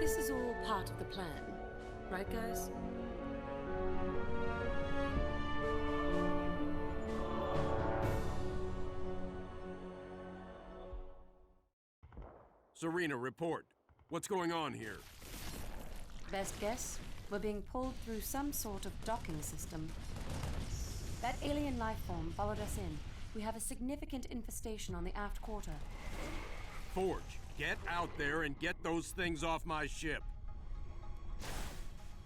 This is all part of the plan, right guys? Serena, report. What's going on here? Best guess? We're being pulled through some sort of docking system. That alien life form followed us in. We have a significant infestation on the aft quarter. Forge, get out there and get those things off my ship.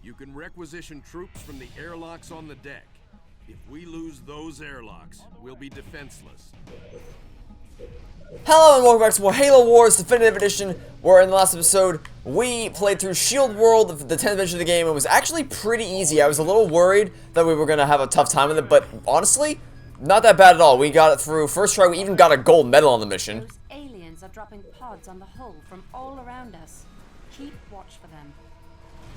You can requisition troops from the airlocks on the deck. If we lose those airlocks, we'll be defenseless. Hello and welcome back to more Halo Wars Definitive Edition, where in the last episode, we played through Shield World, the 10th edition of the game. It was actually pretty easy. I was a little worried that we were going to have a tough time with it, but honestly, not that bad at all. We got it through first try. We even got a gold medal on the mission. Those aliens are dropping pods on the hull from all around us. Keep watch for them.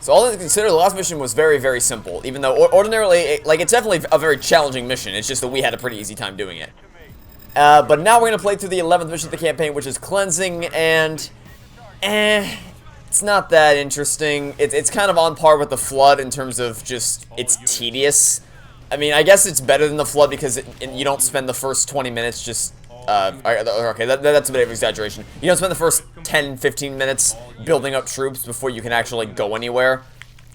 So all things considered, the last mission was very, very simple, even though ordinarily, it's definitely a very challenging mission. It's just that we had a pretty easy time doing it. But now we're going to play through the 11th mission of the campaign, which is Cleansing, and it's not that interesting. It's kind of on par with the Flood in terms of just, it's tedious. I mean, I guess it's better than the Flood because you don't spend the first 20 minutes just, okay, that's a bit of exaggeration. You don't spend the first 10, 15 minutes building up troops before you can actually go anywhere.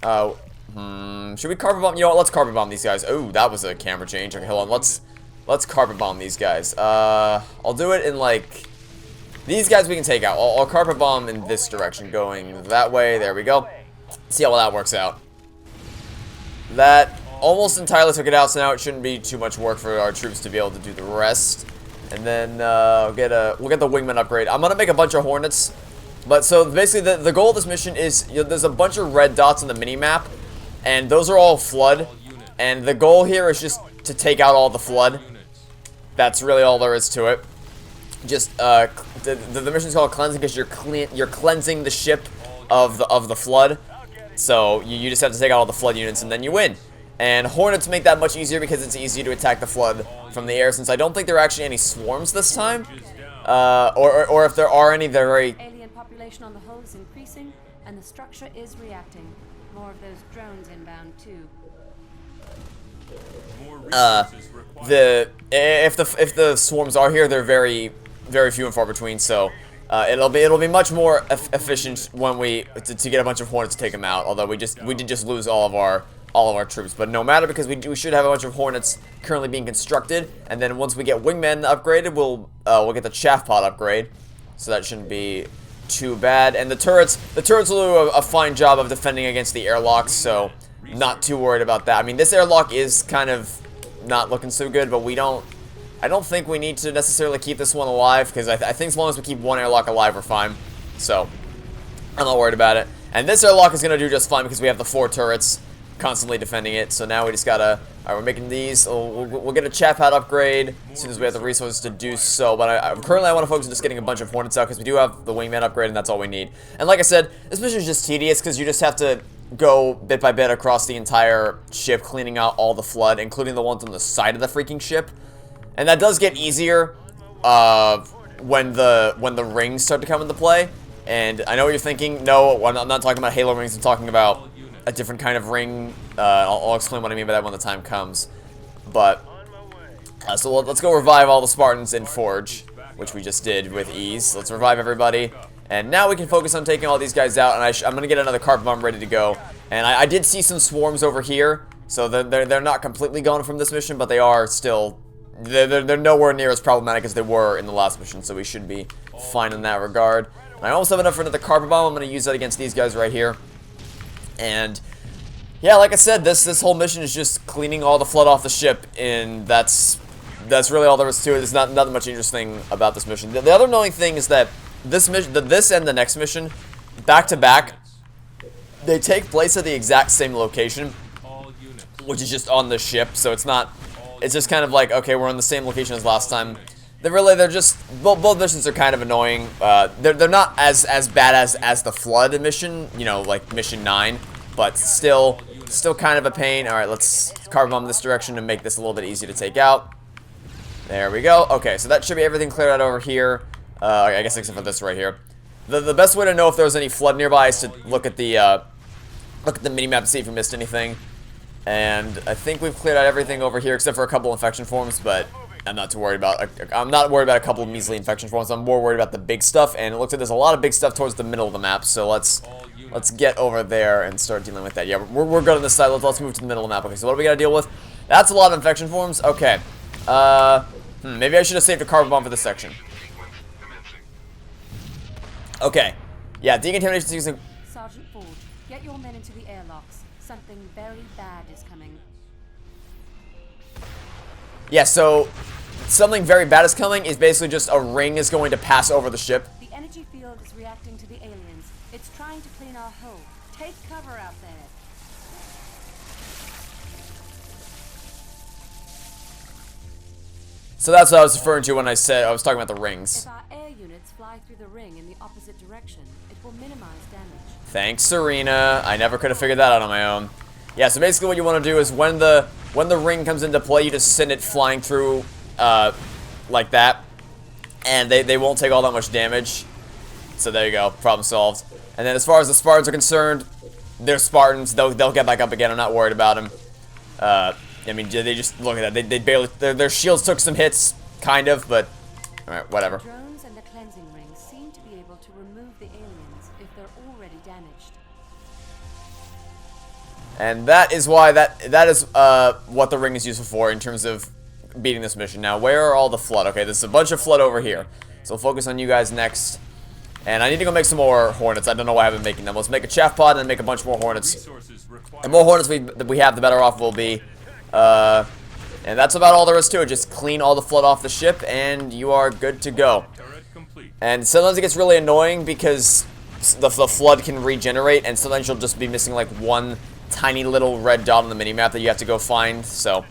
Should we carpet bomb? You know what, let's carpet bomb these guys. Oh, that was a camera change. Okay, hold on, let's carpet bomb these guys. I'll do it in, like, these guys we can take out. I'll carpet bomb in this direction, going that way. There we go. See how well that works out. That almost entirely took it out, so now it shouldn't be too much work for our troops to be able to do the rest. And then we'll get the wingman upgrade. I'm gonna make a bunch of Hornets. But so basically the goal of this mission is, you know, there's a bunch of red dots on the mini map, and those are all Flood. And the goal here is just to take out all the Flood. That's really all there is to it. Just the mission's called Cleansing because you're cleansing the ship of the Flood. So you just have to take out all the Flood units and then you win. And Hornets make that much easier because it's easier to attack the Flood from the air, since I don't think there are actually any swarms this time. Or if there are any, they're very... Alien population on the hull is increasing, and the structure is reacting. More of those drones inbound, too. If the swarms are here, they're very, very few and far between, so it'll be much more efficient when to get a bunch of Hornets to take them out. Although we did just lose all of our troops, but no matter, because we should have a bunch of Hornets currently being constructed, and then once we get wingmen upgraded, we'll get the chaff pod upgrade, so that shouldn't be too bad. And the turrets will do a fine job of defending against the airlocks, so not too worried about that. I mean, this airlock is kind of not looking so good, but I don't think we need to necessarily keep this one alive, because I think as long as we keep one airlock alive, we're fine. So I'm not worried about it. And this airlock is going to do just fine because we have the 4 turrets constantly defending it. So now we just gotta, alright, we're making these. We'll get a chaff pad upgrade as soon as we have the resources to do so. But currently I want to focus on just getting a bunch of Hornets out because we do have the wingman upgrade, and that's all we need. And like I said, this mission is just tedious because you just have to go bit by bit across the entire ship, cleaning out all the Flood, including the ones on the side of the freaking ship. And that does get easier when the rings start to come into play. And I know what you're thinking. No, I'm not talking about Halo rings. I'm talking about a different kind of ring. I'll explain what I mean by that when the time comes. But so let's go revive all the Spartans in Forge, which we just did with ease. Let's revive everybody. And now we can focus on taking all these guys out, and I'm going to get another carpet bomb ready to go. And I did see some swarms over here, so they're not completely gone from this mission, but they are still... They're nowhere near as problematic as they were in the last mission, so we should be fine in that regard. And I almost have enough for another carpet bomb. I'm going to use that against these guys right here. And yeah, like I said, this whole mission is just cleaning all the Flood off the ship, and that's really all there is to it. There's not much interesting about this mission. The other annoying thing is that this and the next mission, back to back, they take place at the exact same location, which is just on the ship. So it's just kind of like, okay, we're on the same location as last time. They're just both missions are kind of annoying. They're not as bad as the Flood mission, you know, like mission 9, but still kind of a pain. All right, let's carpet bomb this direction to make this a little bit easier to take out. There we go. Okay, so that should be everything cleared out over here. I guess except for this right here. The best way to know if there's any flood nearby is to look at the minimap to see if you missed anything. And I think we've cleared out everything over here except for a couple infection forms, but I'm not too worried about. I'm not worried about a couple of measly infection forms. I'm more worried about the big stuff. And it looks like there's a lot of big stuff towards the middle of the map. So let's get over there and start dealing with that. Yeah, we're good on this side. Let's move to the middle of the map. Okay, so what do we got to deal with? That's a lot of infection forms. Okay. Maybe I should have saved a carbon bomb for this section. Okay. Yeah, decontamination sequencing. Sergeant Ford, get your men into the airlocks. Something very bad is coming. Yeah, so something very bad is coming is basically just a ring is going to pass over the ship. The energy field is reacting to the aliens. It's trying to clean our hull. Take cover out there. So that's what I was referring to when I said I was talking about the rings. If our air units fly through the ring in the opposite direction, it will minimize damage. Thanks, Serena. I never could have figured that out on my own. Yeah, so basically what you want to do is when the ring comes into play, you just send it flying through like that. And they won't take all that much damage. So there you go. Problem solved. And then as far as the Spartans are concerned, they're Spartans. They'll get back up again. I'm not worried about them. I mean, they just look at that. They barely their shields took some hits, kind of, but all right, whatever. The drones and the cleansing rings seem to be able to remove the aliens if they're already damaged. And that is why that is what the ring is useful for in terms of beating this mission. Now, where are all the flood? Okay, there's a bunch of flood over here. So we'll focus on you guys next. And I need to go make some more hornets. I don't know why I haven't been making them. Let's make a chaff pod and make a bunch more hornets. The more hornets we have, the better off we'll be. And that's about all there is to it. Just clean all the flood off the ship, and you are good to go. And sometimes it gets really annoying because the flood can regenerate, and sometimes you'll just be missing like one tiny little red dot on the minimap that you have to go find. So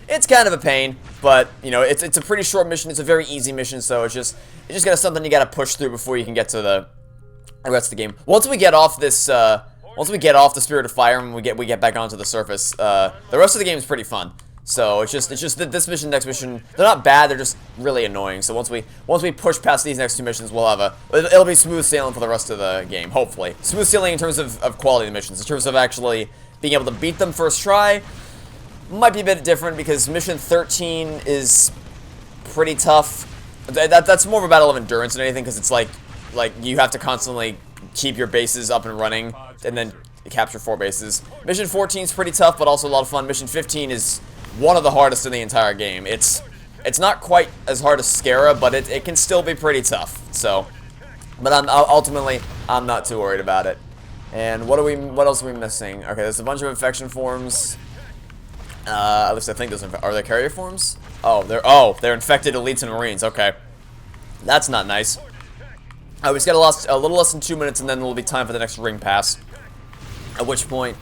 it's kind of a pain, but you know it's a pretty short mission. It's a very easy mission, so it's just got something you got to push through before you can get to the rest of the game. Once we get off this. Once we get off the Spirit of Fire and we get back onto the surface, the rest of the game is pretty fun. So it's just that this mission, next mission, they're not bad, they're just really annoying. So once we push past these next two missions, we'll have it'll be smooth sailing for the rest of the game, hopefully. Smooth sailing in terms of quality of the missions, in terms of actually being able to beat them first try. Might be a bit different because mission 13 is pretty tough. That's more of a battle of endurance than anything because it's like you have to constantly keep your bases up and running and then capture 4 bases. Mission 14 is pretty tough, but also a lot of fun. Mission 15 is one of the hardest in the entire game. It's not quite as hard as Scara, but it can still be pretty tough. So, but ultimately I'm not too worried about it. And what else are we missing? Okay, there's a bunch of infection forms. At least I think those are they carrier forms? Oh, they're infected elites and marines. Okay, that's not nice. We just got a little less than 2 minutes, and then it'll be time for the next ring pass. At which point,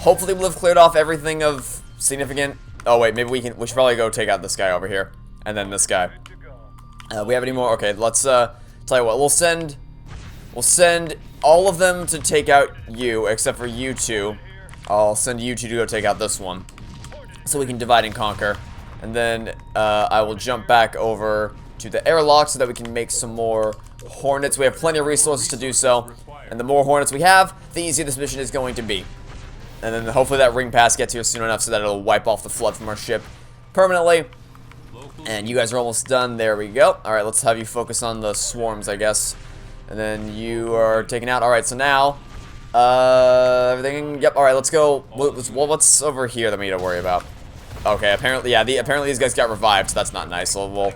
hopefully we'll have cleared off everything of significant. Oh wait, maybe we should probably go take out this guy over here, and then this guy. We have any more? Okay, let's tell you what. We'll send all of them to take out you, except for you two. I'll send you two to go take out this one, so we can divide and conquer. And then I will jump back over to the airlock so that we can make some more hornets. We have plenty of resources to do so, and the more hornets we have, the easier this mission is going to be. And then hopefully that ring pass gets here soon enough so that it'll wipe off the flood from our ship permanently. And you guys are almost done. There we go. Alright, let's have you focus on the swarms, I guess. And then you are taken out. Alright, so now everything. Yep, alright, let's go. What's over here that we need to worry about? Okay, apparently, yeah, apparently these guys got revived, so that's not nice. So we'll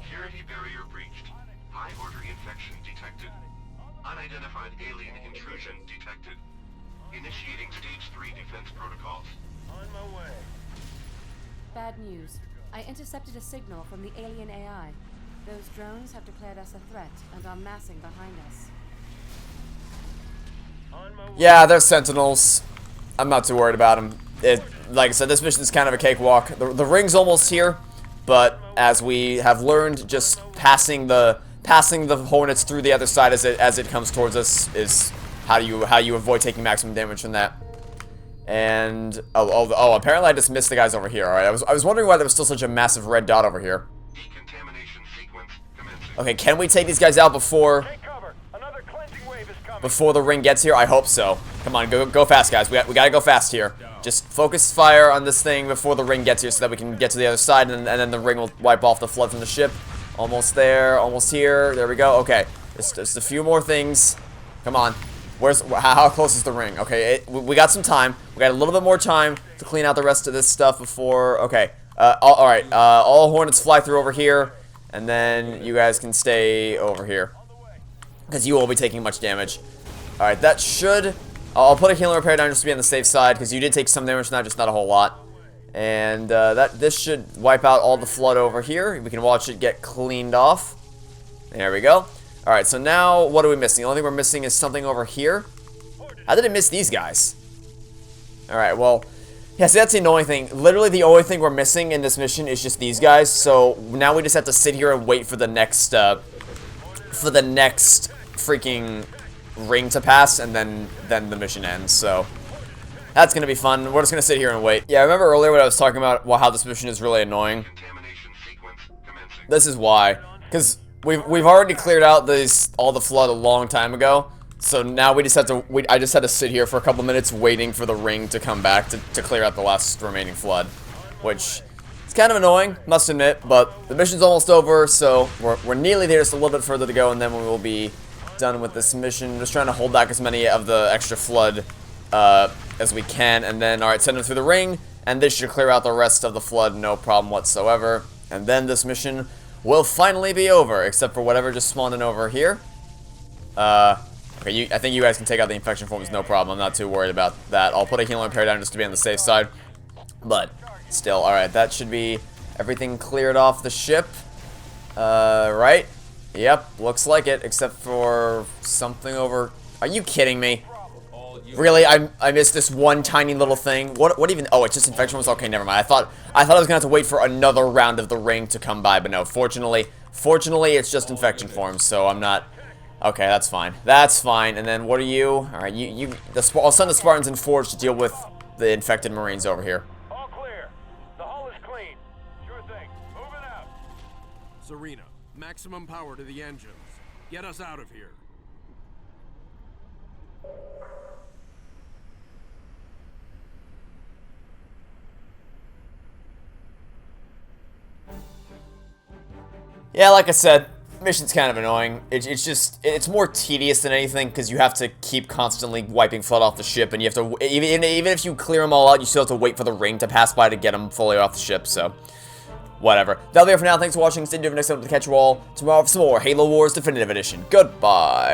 Bad news. I intercepted a signal from the alien AI. Those drones have declared us a threat and are massing behind us. Yeah, they're sentinels. I'm not too worried about them. Like I said, this mission is kind of a cakewalk. The ring's almost here, but as we have learned, just passing the hornets through the other side as it comes towards us is how you avoid taking maximum damage from that. And oh, apparently I just missed the guys over here. All right, I was wondering why there was still such a massive red dot over here. Decontamination sequence commencing. Okay, can we take these guys out before? Take cover. Another cleansing wave is before the ring gets here? I hope so. Come on, go fast, guys. We gotta go fast here. Just focus fire on this thing before the ring gets here so that we can get to the other side, and then the ring will wipe off the flood from the ship. Almost there, almost here. There we go. Okay, just a few more things. Come on. How close is the ring? Okay, we got some time. We got a little bit more time to clean out the rest of this stuff before. Okay. Alright. All hornets fly through over here, and then you guys can stay over here, because you will be taking much damage. Alright, that should... I'll put a healing repair down just to be on the safe side, because you did take some damage, just not a whole lot. And this should wipe out all the flood over here. We can watch it get cleaned off. There we go. Alright, so now what are we missing? The only thing we're missing is something over here. How did I miss these guys? Alright, well... Yeah, see, that's the annoying thing. Literally, the only thing we're missing in this mission is just these guys. So now we just have to sit here and wait for the next freaking ring to pass, and then the mission ends. So that's gonna be fun. We're just gonna sit here and wait. Yeah, I remember earlier when I was talking about how this mission is really annoying. This is why, because we've already cleared out all the flood a long time ago. So now we just have to I just had to sit here for a couple minutes waiting for the ring to come back to clear out the last remaining flood, which is kind of annoying, must admit, but the mission's almost over, so we're nearly there, just a little bit further to go, and then we will be done with this mission. Just trying to hold back as many of the extra flood as we can, and then, alright, send them through the ring, and this should clear out the rest of the flood, no problem whatsoever, and then this mission will finally be over, except for whatever just spawned in over here. Okay, I think you guys can take out the infection forms, no problem. I'm not too worried about that. I'll put a healing repair down just to be on the safe side. But, still, alright, that should be everything cleared off the ship. Right? Yep, looks like it, except for something over... Are you kidding me? Really? I missed this one tiny little thing? What even... Oh, it's just infection forms? Okay, never mind. I thought I was gonna have to wait for another round of the ring to come by, but no, fortunately, it's just infection forms, so I'm not... Okay, that's fine. That's fine. And then what are you? Alright, I'll send the Spartans in Forge to deal with the infected Marines over here. All clear. The hull is clean. Sure thing. Moving out. Serena, maximum power to the engines. Get us out of here. Yeah, like I said, mission's kind of annoying. It's more tedious than anything, because you have to keep constantly wiping flood off the ship, and you have to, even if you clear them all out, you still have to wait for the ring to pass by to get them fully off the ship, so whatever. That'll be it for now. Thanks for watching. Stay tuned for next time to catch you all tomorrow for some more Halo Wars Definitive Edition. Goodbye.